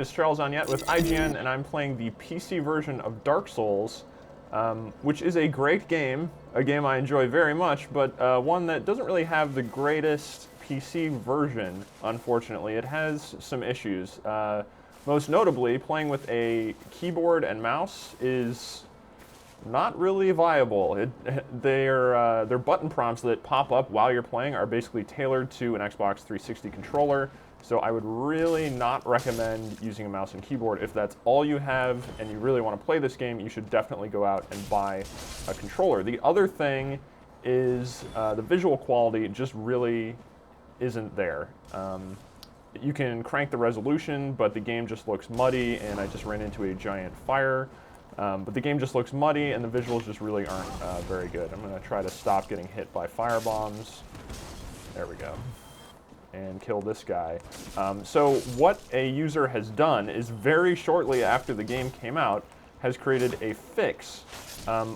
is Charles Onyet with IGN, and I'm playing the PC version of Dark Souls, which is a great game, a game I enjoy very much, but one that doesn't really have the greatest PC version, unfortunately. It has some issues. Most notably, playing with a keyboard and mouse is not really viable. Their button prompts that pop up while you're playing are basically tailored to an Xbox 360 controller, so I would really not recommend using a mouse and keyboard. If that's all you have and you really want to play this game, you should definitely go out and buy a controller. The other thing is the visual quality just really isn't there. You can crank the resolution, but the game just looks muddy, and I just ran into a giant fire. But the game just looks muddy, and the visuals just really aren't very good. I'm going to try to stop getting hit by fire bombs. There we go. And kill this guy. So what a user has done is very shortly after the game came out, has created a fix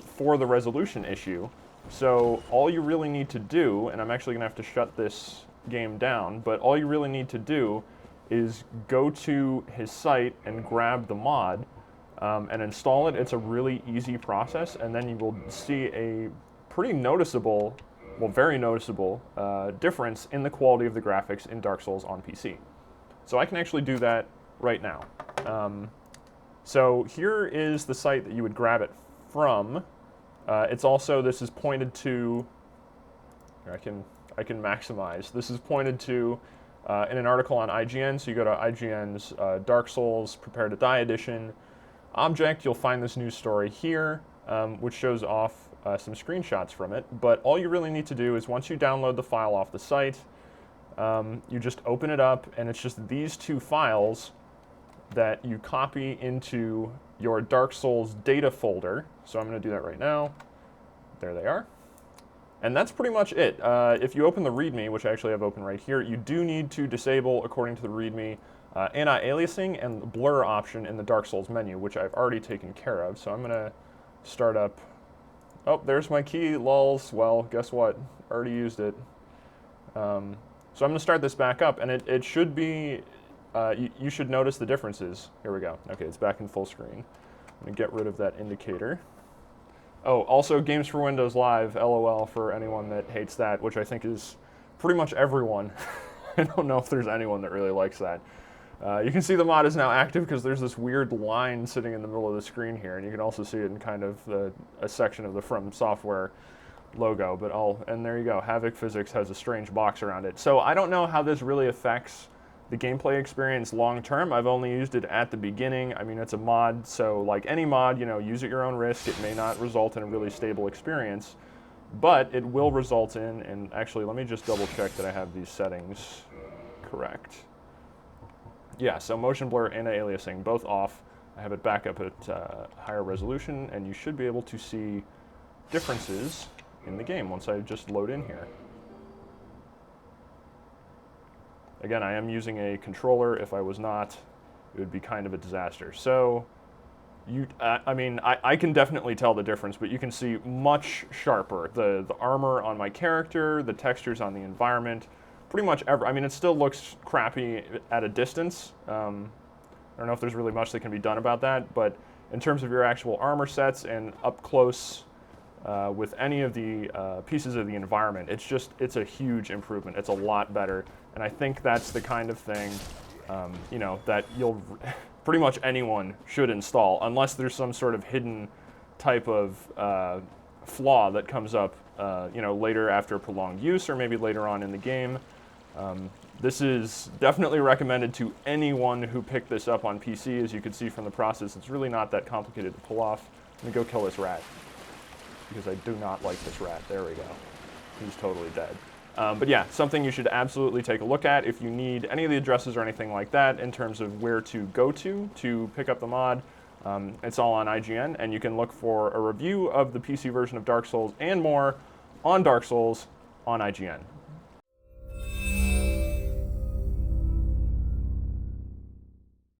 for the resolution issue. So all you really need to do, and I'm actually going to have to shut this game down, but all you really need to do is go to his site and grab the mod and install it. It's a really easy process, and then you will see a pretty noticeable, well, very noticeable difference in the quality of the graphics in Dark Souls on PC. So I can actually do that right now. So here is the site that you would grab it from. It's also, this is pointed to, I can maximize. This is pointed to in an article on IGN, so you go to IGN's Dark Souls Prepare to Die edition object, you'll find this news story here, which shows off some screenshots from it. But all you really need to do is once you download the file off the site, you just open it up, and it's just these two files that you copy into your Dark Souls data folder. So I'm going to do that right now. There they are. And that's pretty much it. If you open the README, which I actually have open right here, you do need to disable, according to the README, anti-aliasing and the blur option in the Dark Souls menu, which I've already taken care of. So I'm going to start up. Oh, there's my key, lols. Well, guess what? Already used it. So I'm going to start this back up, and it should be, you should notice the differences. Here we go. Okay, it's back in full screen. I'm going to get rid of that indicator. Oh, also Games for Windows Live, LOL, for anyone that hates that, which I think is pretty much everyone. I don't know if there's anyone that really likes that. You can see the mod is now active because there's this weird line sitting in the middle of the screen here, and you can also see it in kind of a section of the From Software logo. But and there you go, Havoc Physics has a strange box around it. So I don't know how this really affects the gameplay experience long term. I've only used it at the beginning. I mean, it's a mod, so like any mod, you know, use at your own risk. It may not result in a really stable experience, but it will result in, and actually let me just double check that I have these settings correct. Yeah, so motion blur and aliasing both off. I have it back up at higher resolution, and you should be able to see differences in the game once I just load in here. Again, I am using a controller. If I was not, it would be kind of a disaster. So, I mean, I can definitely tell the difference, but you can see much sharper. The armor on my character, the textures on the environment, pretty much I mean, it still looks crappy at a distance. I don't know if there's really much that can be done about that, but in terms of your actual armor sets and up close with any of the pieces of the environment, it's a huge improvement. It's a lot better, and I think that's the kind of thing, you know, that you'll pretty much anyone should install, unless there's some sort of hidden type of flaw that comes up, you know, later after prolonged use, or maybe later on in the game. This is definitely recommended to anyone who picked this up on PC. As you can see from the process, it's really not that complicated to pull off. Let me go kill this rat, because I do not like this rat. There we go. He's totally dead. But yeah, something you should absolutely take a look at if you need any of the addresses or anything like that in terms of where to go to pick up the mod. It's all on IGN, and you can look for a review of the PC version of Dark Souls and more on Dark Souls on IGN.